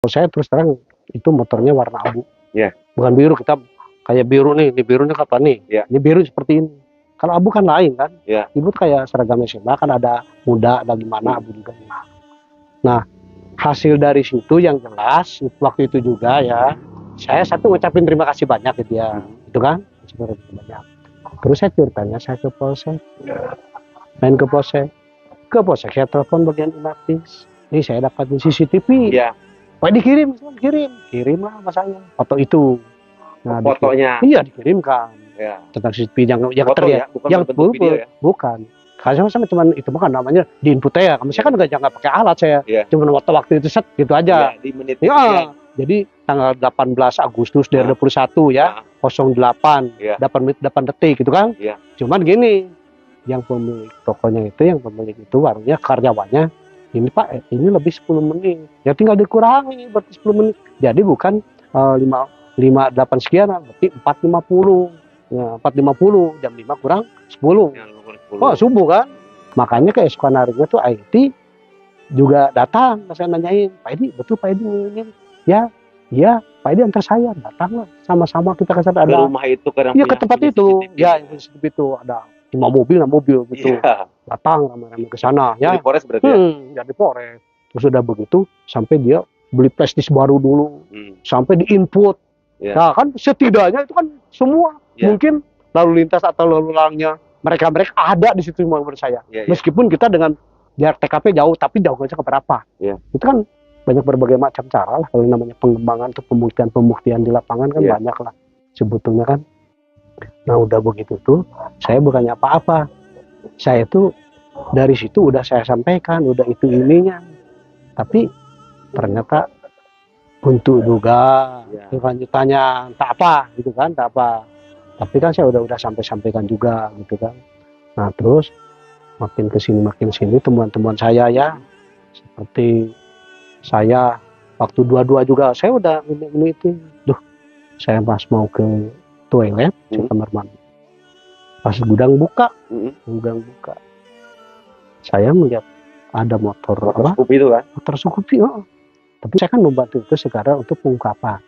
Saya terus terang itu motornya warna abu. Iya. Bukan biru, kita kayak biru nih, ini birunya kapan nih? Iya. Ini biru seperti ini. Kalau abu kan lain kan? Iya. Ibu kayak seragam SMA kan ada muda, ada gimana abu juga. Nah, hasil dari situ yang jelas waktu itu juga ya, saya satu ngucapin terima kasih banyak gitu ya, itu kan, terima kasih banyak. Terus saya ceritanya saya ke polsek, main ke polsek, saya telepon bagian inavis, ini saya dapat di CCTV. Iya. Pak kirim lah sama saya foto itu. Nah, fotonya. Iya dikirimkan. Ya. Tentang CCTV yang foto ya, bukan yang video ya? Bukan. Karena saya cuma itu bukan namanya di input ya. Saya kan nggak pakai alat saya. Cuma waktu itu set gitu aja. Di menit. Ya. Jadi tanggal 18 Agustus 2021 ya. 08 8 detik gitu kan. Iya. Cuman gini, yang pemilik tokonya itu, yang pemilik itu warungnya, karyawannya, ini Pak, ini lebih 10 menit. Ya tinggal dikurangi berarti 10 menit. Jadi bukan 58 sekian, berarti 4.50. Ya, 4.50, jam 5 kurang 10. Ya, oh, subuh kan? Makanya ke Esquanaringnya tuh IT juga datang, saya nanyain, Pak Edi, betul Pak Edi ini? Ya, iya, Pak Edi antar saya, datanglah sama-sama kita ke sana. Ada ke rumah itu kan? Iya, ke tempat itu. Ya, yang CCTV itu ada 5 mobil, 6 mobil gitu. Iya. Datang ramai-ramai ke sana ya. Di Polres berarti ya? Ya di Polres. Terus udah begitu sampai dia beli flash disk baru dulu. Sampai di input. Ya. Nah, kan setidaknya itu kan semua mungkin lalu lintas atau lalu lalangnya mereka ada di situ menurut saya. Meskipun kita dengan jarak TKP jauh, tapi jauh aja ke berapa. Itu kan banyak berbagai macam cara lah kalau namanya pengembangan atau pembuktian di lapangan kan banyak lah sebetulnya kan. Nah udah begitu tuh saya bukannya apa-apa, saya tuh dari situ udah saya sampaikan, udah itu ininya, tapi ternyata untuk juga lanjutannya tak apa gitu kan, tak apa. Tapi kan saya udah sampaikan juga gitu kan. Nah terus makin kesini temuan-temuan saya ya, seperti saya waktu 22 juga saya udah itu, saya pas mau ke toilet di kamar mandi, pas gudang buka, saya melihat ada motor Scoopy itu kan? Motor Scoopy, tapi saya kan membantu itu sekarang untuk pengungkapan.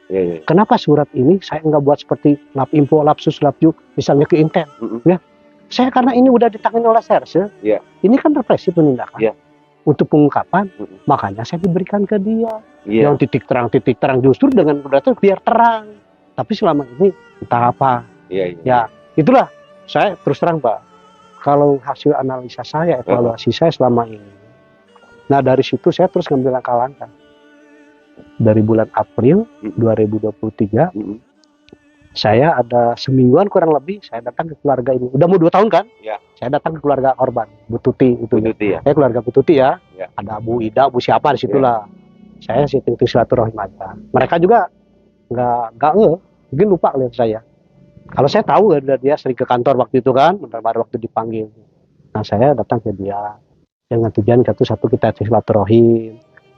Kenapa surat ini saya nggak buat seperti lap info, lapsus, lapju, misalnya ke Intel, ya? Saya karena ini udah ditangani oleh Serse, ini kan represi penindakan. Untuk pengungkapan, makanya saya diberikan ke dia. Yang titik terang justru dengan berdata biar terang. Tapi selama ini entah apa. Ya, itulah saya terus terang Pak. Kalau hasil analisa saya, evaluasi saya selama ini. Nah dari situ saya terus ngambil langkah-langkah. Dari bulan April 2023, saya ada semingguan kurang lebih saya datang ke keluarga ini. Udah mau 2 tahun kan? Saya datang ke keluarga korban, Bu Tuti itu. Keluarga Bu Tuti ya. Ada Bu Ida, Bu siapa di situlah. Saya situ silaturahim aja. Mereka juga nggak mungkin lupa lihat saya. Kalau saya tahu dia sering ke kantor waktu itu kan, baru waktu dipanggil. Nah saya datang ke dia dengan tujuan satu kita silaturahim.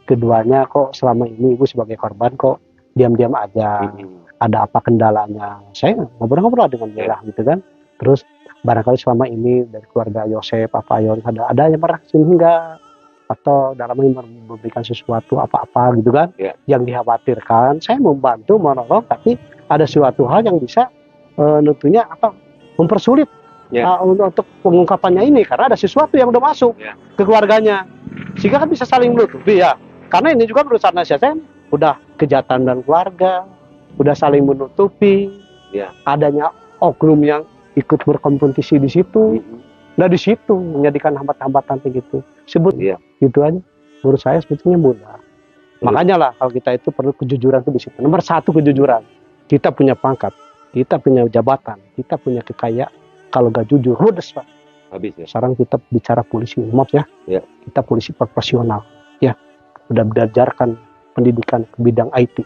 Keduanya kok selama ini ibu sebagai korban kok diam-diam aja, ada apa kendalanya, saya ngobrol-ngobrol dengan dia gitu kan. Terus barangkali selama ini dari keluarga Yosep, Pak Ayon ada yang pernah sini enggak, atau dalam ini memberikan sesuatu apa-apa gitu kan, yang dikhawatirkan, saya membantu menolong, tapi ada suatu hal yang bisa tentunya mempersulit untuk pengungkapannya ini karena ada sesuatu yang udah masuk ke keluarganya, sehingga kan bisa saling menutupi ya. Karena ini juga menurut saya udah kejahatan dan keluarga, udah saling menutupi, adanya oknum yang ikut berkompetisi di situ. Nah di situ menjadikan hambatan-hambatan begitu. Gitu aja. Menurut saya sebetulnya mudah. Makanya lah kalau kita itu perlu kejujuran itu di situ. Nomor 1 kejujuran. Kita punya pangkat, kita punya jabatan, kita punya kekayaan. Kalau gak jujur, ludes Pak. Habis ya. Sekarang kita bicara polisi, maaf ya. Kita polisi profesional. Ya. Udah belajarkan pendidikan ke bidang IT.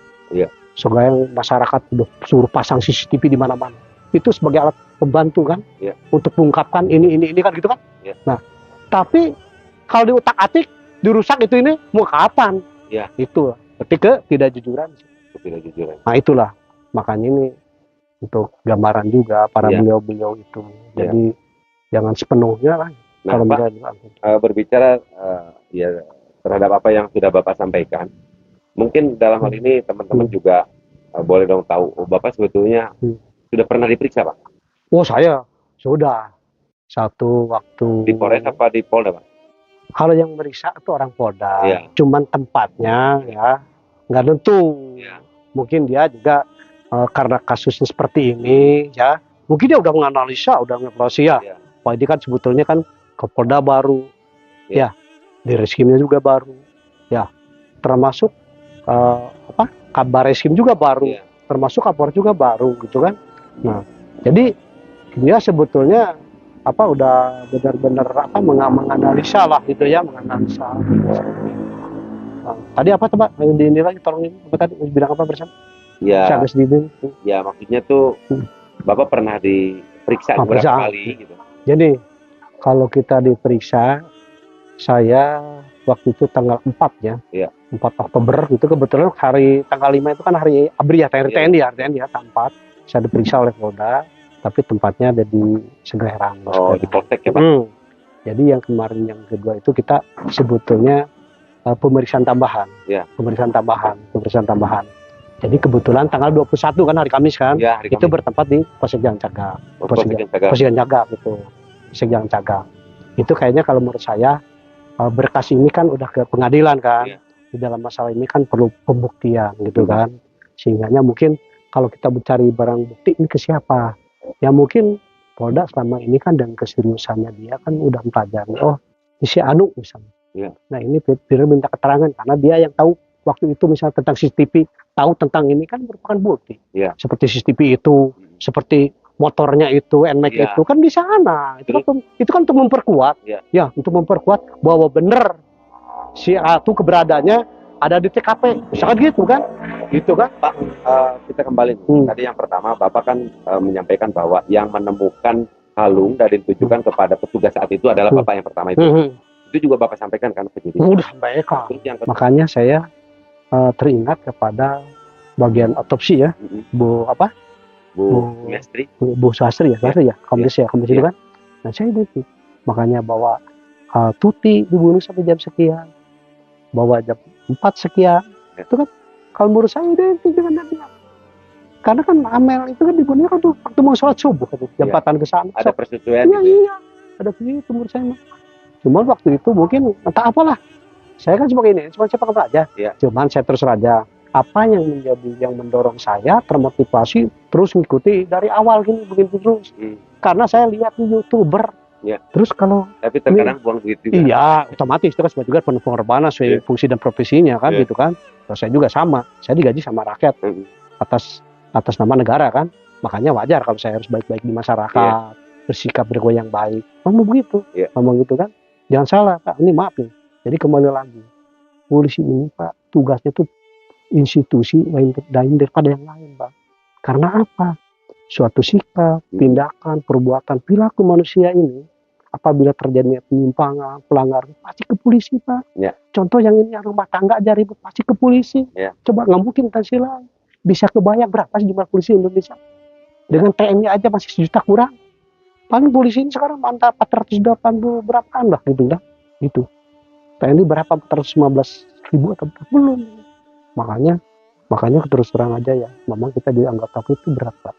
Soalnya masyarakat udah suruh pasang CCTV di mana-mana. Itu sebagai alat pembantu kan, untuk mengungkapkan ini kan gitu kan. Nah, tapi kalau diutak-atik, dirusak itu ini mau kapan? Itu berarti ketidakjujuran. Nah itulah makanya ini untuk gambaran juga para beliau-beliau itu. Jadi jangan sepenuhnya lah. Nah, kalau Pak berbicara terhadap apa yang sudah Bapak sampaikan, Mungkin dalam hal ini teman-teman juga boleh dong tahu, Bapak sebetulnya sudah pernah diperiksa, Pak? Oh, saya sudah satu waktu. Di Polres apa di Polda, Pak? Kalau yang meriksa itu orang Polda, Iya. cuman tempatnya ya nggak tentu. Iya. Mungkin dia juga karena kasusnya seperti ini ya, mungkin dia udah menganalisa, udah ngevaluasi ya. Iya. Wah, ini kan sebetulnya kan Kapolda baru, Iya. ya, di reskimnya juga baru, ya, termasuk kabar reskim juga baru, Iya. termasuk Kapolres juga baru, gitu kan. Nah, jadi dia sebetulnya udah benar-benar menganalisa lah gitu ya, menganalisa. Nah, tadi apa tuh, Pak? Yang ini lagi tolong ini apa tadi? Bilang apa bersama? Ya. Ya, ya maksudnya tuh Bapak pernah diperiksa beberapa kali gitu. Jadi kalau kita diperiksa, saya waktu itu tanggal 4 ya. Iya. 4 Oktober itu kebetulan hari tanggal 5 itu kan hari ABRI ya, TNI ya, tanggal 4. Saya diperiksa oleh Polda, tapi tempatnya ada di Segelerang. Oh, di Polsek ya, Pak? Jadi yang kemarin yang kedua itu kita sebetulnya pemeriksaan tambahan. Ya. Pemeriksaan tambahan. Jadi kebetulan tanggal 21 kan hari Kamis kan, ya, hari itu Kamis. Bertempat di Polsek Jancagak. Polsek Jancagak gitu. Polsek Jancagak. Itu kayaknya kalau menurut saya berkas ini kan udah ke pengadilan kan. Ya. Di dalam masalah ini kan perlu pembuktian gitu kan. Sehingganya mungkin kalau kita mencari barang bukti ini ke siapa? Ya mungkin Polda selama ini kan dengan keseriusannya dia kan udah mempelajari. Oh, si Anu misalnya. Ya. Nah ini Piro minta keterangan karena dia yang tahu waktu itu misalnya tentang CCTV, tahu tentang ini kan merupakan bukti. Ya. Seperti CCTV itu, seperti motornya itu, NMAX ya. itu kan di sana. Itu kan untuk memperkuat. Ya, untuk memperkuat bahwa benar si A itu keberadaannya ada di TKP. Misalkan gitu kan? Gitu kan? Pak, kita kembali. Tadi yang pertama Bapak kan menyampaikan bahwa yang menemukan kalung dan ditujukan kepada petugas saat itu adalah Bapak yang pertama itu. Itu juga Bapak sampaikan kan ke penyidik? Udah sampaikan. Makanya saya teringat kepada bagian otopsi ya, Bu Mestri, Bu Suhastri ya, Komisi itu kan. Nah saya itu makanya bahwa Tuti dibunuh sampai jam sekian, bahwa jam 4 sekian, itu kan kalau menurut saya identik dengan dia. Karena kan Amel itu kan dibunuhnya kan tuh waktu mau sholat subuh kan, jam 4-an ke sana. Ada persetujuan. Iya, ada begitu menurut saya. Cuman waktu itu mungkin entah apalah. Saya kan sebagai ini, cuma saya pakai aja. Ya. Cuman saya terus saja apa yang mendorong saya termotivasi terus mengikuti dari awal gini begitu terus. Karena saya lihat di YouTuber. Ya. Terus kalau tapi terkadang buang duit juga. Iya, otomatis itu kan sebagai juga pengorbanan sesuai fungsi dan profesinya kan gitu kan. Terus saya juga sama, saya digaji sama rakyat atas nama negara kan. Makanya wajar kalau saya harus baik-baik di masyarakat, bersikap bergoyang baik. Ngomong begitu, ngomong gitu kan. Jangan salah Pak, ini maaf nih. Jadi kembali lagi, polisi ini Pak, tugasnya tuh institusi lain daripada yang lain Pak. Karena apa? Suatu sikap, tindakan, perbuatan, perilaku manusia ini, apabila terjadi penyimpangan, pelanggaran, pasti ke polisi Pak. Ya. Contoh yang ini rumah tangga aja ribut, pasti ke polisi. Ya. Coba nggak mungkin instansi lain. Bisa kebayang berapa sih jumlah polisi Indonesia? Dengan TNI aja masih 1 juta kurang. Paling polisi ini sekarang antara 480 berapaan lah gitu dah. Gitu. TNI berapa 415.000 atau belum. Makanya terus terang aja ya, memang kita dianggap takut itu berat Pak.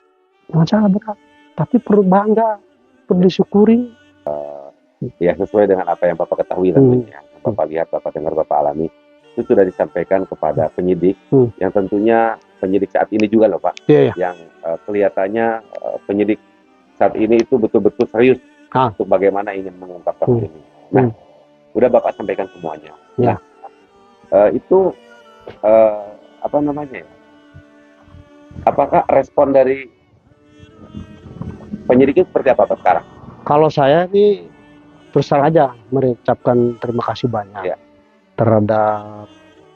Jangan salah berat, tapi perlu bangga, perlu disyukuri. Ya sesuai dengan apa yang Bapak ketahui tentunya, Bapak lihat, Bapak dengar, Bapak alami, itu sudah disampaikan kepada penyidik, yang tentunya penyidik saat ini juga loh Pak, yang kelihatannya penyidik saat ini itu betul-betul serius untuk bagaimana ingin mengungkap kasus ini. Nah, udah Bapak sampaikan semuanya. Ya. Itu apa namanya? Apakah respon dari penyidik itu seperti apa Pak sekarang? Kalau saya ini terus terang aja mengucapkan terima kasih banyak terhadap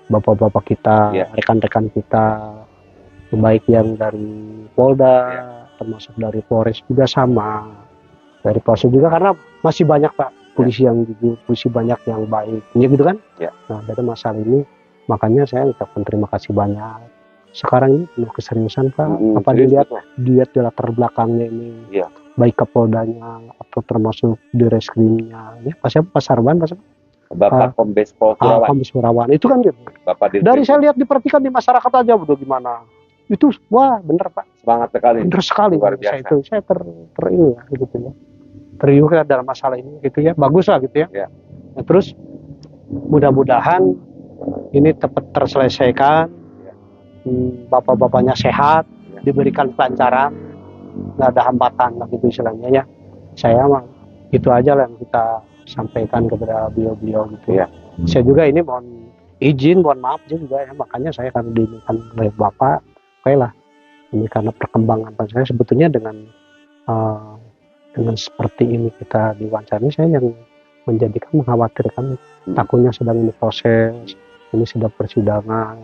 bapak-bapak kita, rekan-rekan kita, baik yang dari Polda, termasuk dari Polres juga sama, dari Polsek juga, karena masih banyak Pak polisi yang jujur, polisi banyak yang baik, ya gitu kan? Nah dari masalah ini, makanya saya ucapkan terima kasih banyak. Sekarang ini penuh keseriusan Pak, apa dilihat di latar belakangnya ini, baik Kapoldanya atau termasuk di reskrimnya, ya Pak Sarban, Bapak Kombes Pol Kurawan. Kombes Kurawan itu kan gitu. Bapak dari saya lihat diperhatikan di masyarakat aja udah gimana. Itu wah bener Pak. Semangat sekali. Bener sekali. Luar biasa. Saya ini ya gitu ya. Teriuh dalam masalah ini gitu ya. Bagus lah gitu ya. Ya. Nah, terus mudah-mudahan ini cepat terselesaikan. Ya. Bapak-bapaknya sehat, ya. Diberikan kelancaran, nggak ada hambatan lah gitu istilahnya ya. Saya mah itu aja lah yang kita sampaikan kepada beliau-beliau gitu ya. Saya juga ini mohon izin, mohon maaf juga ya, makanya saya karena diinginkan oleh Bapak, oke lah, ini karena perkembangan saya sebetulnya dengan seperti ini kita diwawancara, saya yang menjadikan mengkhawatirkan, takutnya sedang ini proses, ini sedang persidangan,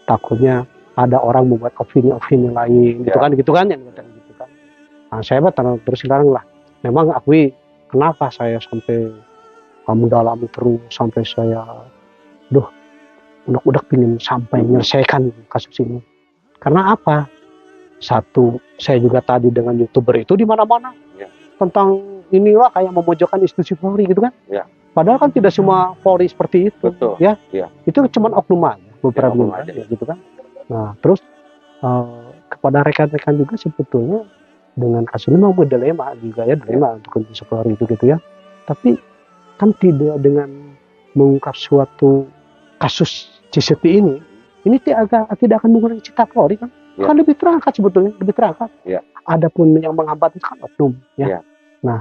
takutnya ada orang membuat opini-opini lain, gitu kan yang gitu kan. Nah, saya terus terang lah, memang akui kenapa saya sampai mendalami terus sampai saya, udah pingin sampai menyelesaikan kasus ini. Karena apa? Satu, saya juga tadi dengan YouTuber itu di mana-mana ya. Tentang inilah kayak memojokkan institusi Polri gitu kan. Ya. Padahal kan tidak semua Polri seperti itu. Betul. Ya. Ya. Itu cuma oknum aja, beberapa aja ya, gitu kan. Nah, terus kepada rekan-rekan juga sebetulnya dengan kasus ini mau dilema juga ya, dilema untuk institusi Polri itu gitu ya. Tapi kan tidak dengan mengungkap suatu kasus CCT ini tidak akan mengurangi cita Polri kan. Ya. Kan lebih terangkat sebetulnya, lebih terangkat. Ya. Adapun yang menghambat itu kan oknum ya. Ya. Nah,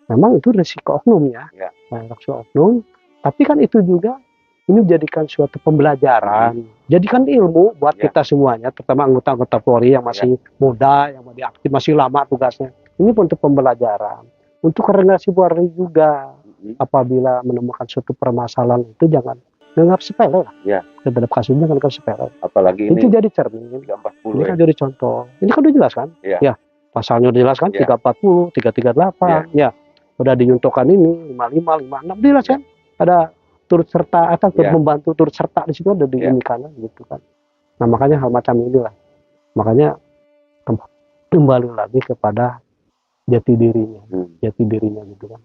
memang itu resiko oknum ya. Ya. Nah, resiko oknum, tapi kan itu juga ini menjadikan suatu pembelajaran, jadikan ilmu buat kita semuanya, terutama anggota-anggota Polri yang masih muda, yang masih aktif, masih lama tugasnya. Ini untuk pembelajaran, untuk generasi Polri juga. Apabila menemukan suatu permasalahan itu jangan anggap sepele lah. Ya. Terhadap kasusnya kan sepele. Apalagi itu jadi cermin. 340 ini kan jadi contoh. Ini kan udah jelas kan? Ya. Ya. Pasalnya udah jelas kan? Ya. 340, 338. Ya. Udah dinyuntukkan ini 55, 56 jelas kan? Ada turut serta atau turut membantu turut serta di situ ada di ini kanan gitu kan. Nah, makanya hal macam inilah. Makanya kembali lagi kepada jati dirinya gitu kan.